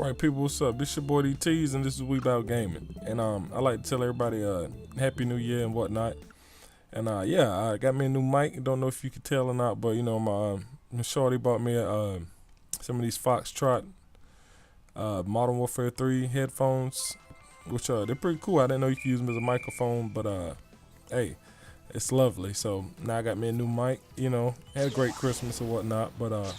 Alright people, what's up? This your boy DT's and this is WeBoutGamin. And I like to tell everybody Happy New Year and whatnot. And yeah, I got me a new mic. Don't know if you can tell or not, but you know my shorty bought me some of these Foxtrot Modern Warfare 3 headphones, which they're pretty cool. I didn't know you could use them as a microphone, but hey, it's lovely. So now I got me a new mic, you know, had a great Christmas or whatnot, but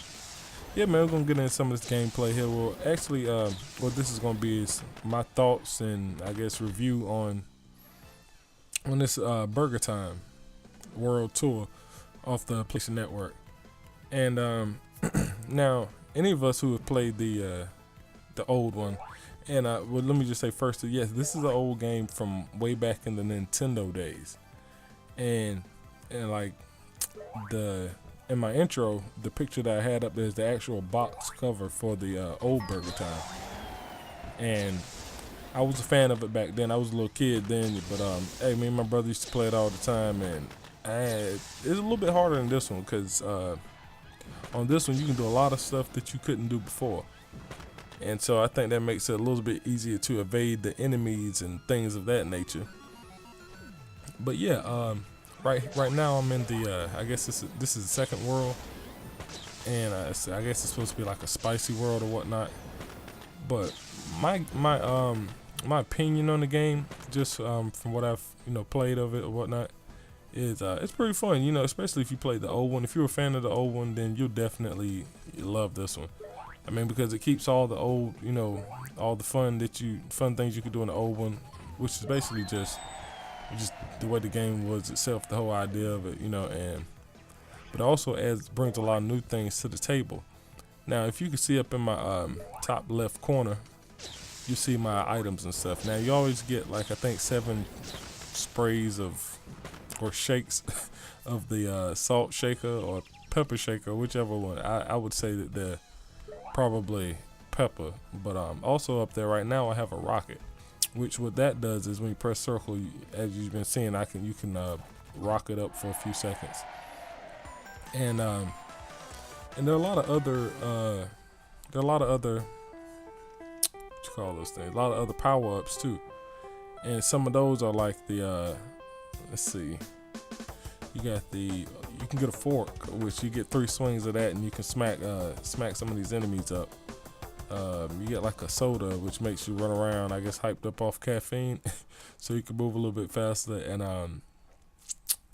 yeah, man, we're gonna get into some of this gameplay here. Well, actually, what this is gonna be is my thoughts and I guess review on this BurgerTime World Tour off the PlayStation Network. And now, any of us who have played the old one, and well, let me just say first, yes, this is an old game from way back in the Nintendo days, and like in my intro, the picture that I had up there is the actual box cover for the old BurgerTime. And I was a fan of it back then. I was a little kid then, but hey, me and my brother used to play it all the time, and it's a little bit harder than this one because on this one you can do a lot of stuff that you couldn't do before. And so I think that makes it a little bit easier to evade the enemies and things of that nature. But yeah, Right now I'm in the I guess this is the second world, and I guess it's supposed to be like a spicy world or whatnot. But my opinion on the game, just from what I've played of it or whatnot, is it's pretty fun. You know, especially if you played the old one. If you're a fan of the old one, then you'll definitely love this one. I mean, because it keeps all the old, all the fun things you could do in the old one, which is basically just the way the game was itself, the whole idea of it, but it also brings a lot of new things to the table. Now, if you can see up in my top left corner, you see my items and stuff. Now, you always get like I think 7 sprays or shakes of the salt shaker or pepper shaker, whichever one. I would say that they're probably pepper, but also up there right now I have a rocket. Which what that does is when you press circle, as you've been seeing, you can rock it up for a few seconds, and there are a lot of other what you call those things, a lot of other power ups too, and some of those are like the let's see, you can get a fork, which you get 3 swings of that, and you can smack some of these enemies up. You get like a soda, which makes you run around, I guess, hyped up off caffeine, so you can move a little bit faster. And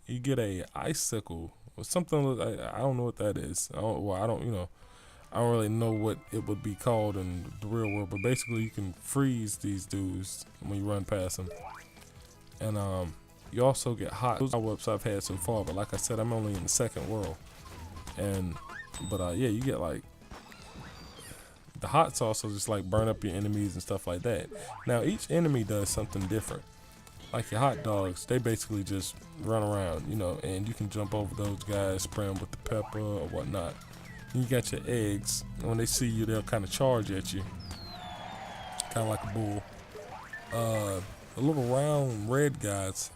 you get a icicle or something. I don't know what that is. I don't really know what it would be called in the real world. But basically, you can freeze these dudes when you run past them. And you also get hot. Those are power-ups I've had so far. But like I said, I'm only in the second world. But yeah, you get like. The hots also just like burn up your enemies and stuff like that. Now each enemy does something different. Like your hot dogs, they basically just run around, and you can jump over those guys, spray them with the pepper or whatnot. And you got your eggs, and when they see you, they'll kind of charge at you, kind of like a bull. The little round red guys,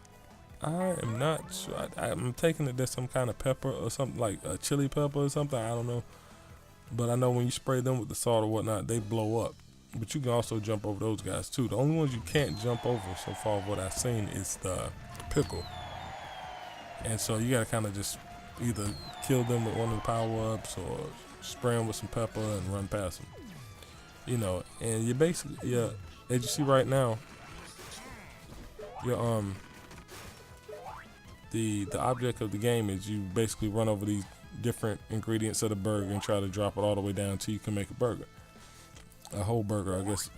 I am not sure. I'm taking it there's some kind of pepper or something, like a chili pepper or something. I don't know. But I know when you spray them with the salt or whatnot, they blow up. But you can also jump over those guys too. The only ones you can't jump over so far of what I've seen is the pickle. And so you gotta kind of just either kill them with one of the power-ups or spray them with some pepper and run past them. And you basically, as you see right now, your the object of the game is you basically run over these different ingredients of the burger and try to drop it all the way down till you can make a whole burger. I guess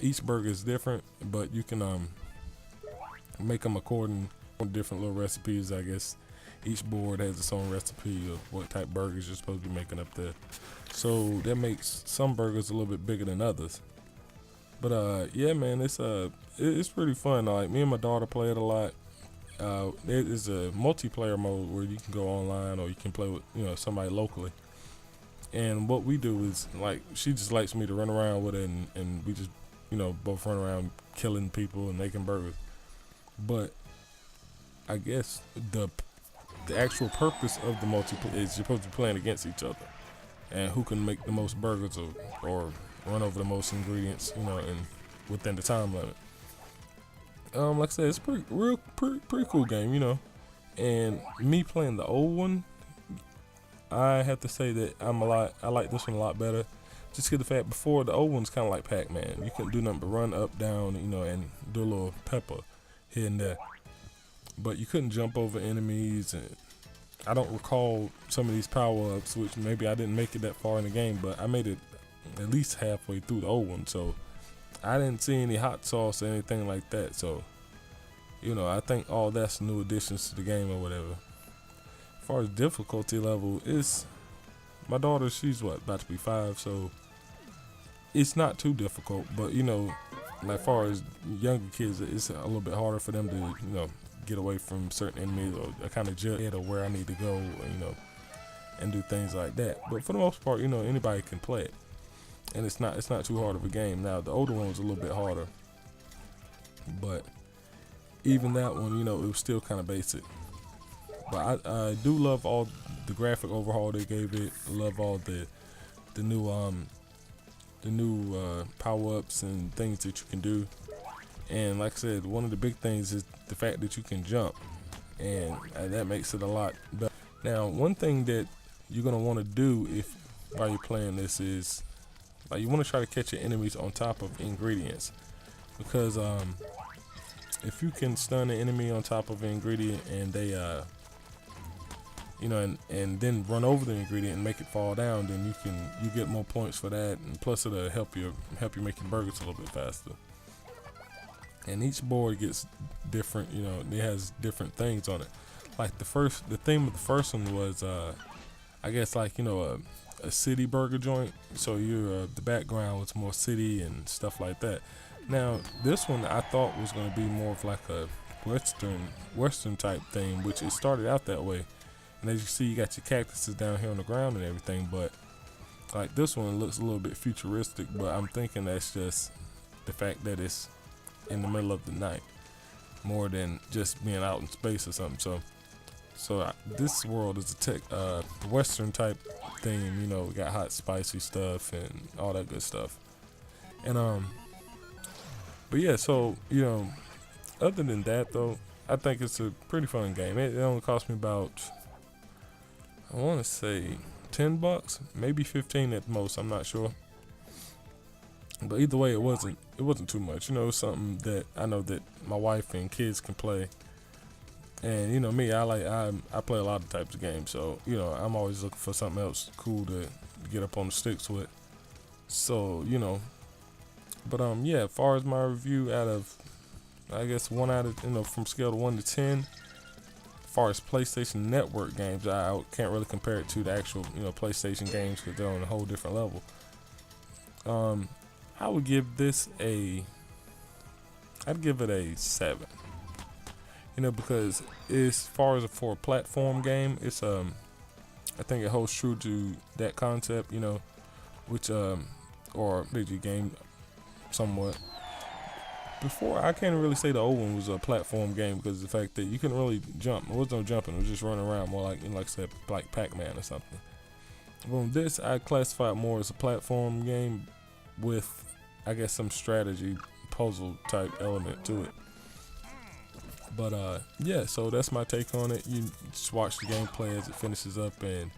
each burger is different, but you can make them according to different little recipes. I guess each board has its own recipe of what type of burgers you're supposed to be making up there, so that makes some burgers a little bit bigger than others. But yeah, man, it's pretty fun. Like me and my daughter play it a lot. There is a multiplayer mode where you can go online or you can play with somebody locally. And what we do is, like, she just likes me to run around with it, and we just both run around killing people and making burgers. But I guess the actual purpose of the multiplayer is you're supposed to be playing against each other, and who can make the most burgers or run over the most ingredients, and within the time limit. Like I said, it's pretty cool game, And me playing the old one, I have to say that I like this one a lot better. Just get the fact before the old one's kind of like Pac-Man. You couldn't do nothing but run up, down, and do a little pepper here and there. But you couldn't jump over enemies, and I don't recall some of these power-ups, which maybe I didn't make it that far in the game, but I made it at least halfway through the old one, so I didn't see any hot sauce or anything like that. So, I think all that's new additions to the game or whatever. As far as difficulty level, my daughter, she's about to be 5, so it's not too difficult, but like far as younger kids, it's a little bit harder for them to get away from certain enemies, or kind of judge or where I need to go, and do things like that. But for the most part, anybody can play it, and it's not too hard of a game. Now the older one was a little bit harder, but even that one, it was still kind of basic. But I do love all the graphic overhaul they gave it. I love all the new power-ups and things that you can do. And like I said, one of the big things is the fact that you can jump, and that makes it a lot better. Now, one thing that you're gonna want to do while you're playing this is, like, you want to try to catch your enemies on top of ingredients, because if you can stun an enemy on top of an ingredient and they and then run over the ingredient and make it fall down, then you get more points for that, and plus it'll help you make your burgers a little bit faster. And each board gets different, it has different things on it. Like the theme of the first one was I guess like a city burger joint, so the background was more city and stuff like that. Now this one I thought was going to be more of like a western type thing, which it started out that way. And as you see, you got your cactuses down here on the ground and everything, but like this one looks a little bit futuristic, but I'm thinking that's just the fact that it's in the middle of the night more than just being out in space or something. So this world is a western type theme, we got hot spicy stuff and all that good stuff. And but yeah, so other than that though, I think it's a pretty fun game. It only cost me about, I want to say $10, maybe 15 at the most. I'm not sure. But either way, it wasn't too much. It's something that I know that my wife and kids can play. And me, I play a lot of types of games, so I'm always looking for something else cool to get up on the sticks with. So but yeah, as far as my review out of, I guess 1 out of from scale to 1 to 10. As far as PlayStation Network games, I can't really compare it to the actual PlayStation games because they're on a whole different level. I would give this I'd give it a 7. Because as far as for a platform game, it's I think it holds true to that concept, which or video game somewhat. Before, I can't really say the old one was a platform game because of the fact that you couldn't really jump. It was no jumping. It was just running around more like I said, like Pac-Man or something. Well, this I classify it more as a platform game with, I guess, some strategy puzzle type element to it. But yeah, so that's my take on it. You just watch the gameplay as it finishes up, and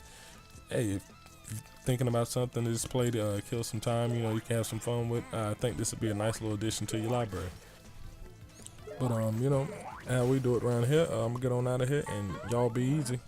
hey, if you're thinking about something to just play to kill some time, you can have some fun with. I think this would be a nice little addition to your library. But how we do it around here, I'm gonna get on out of here, and y'all be easy.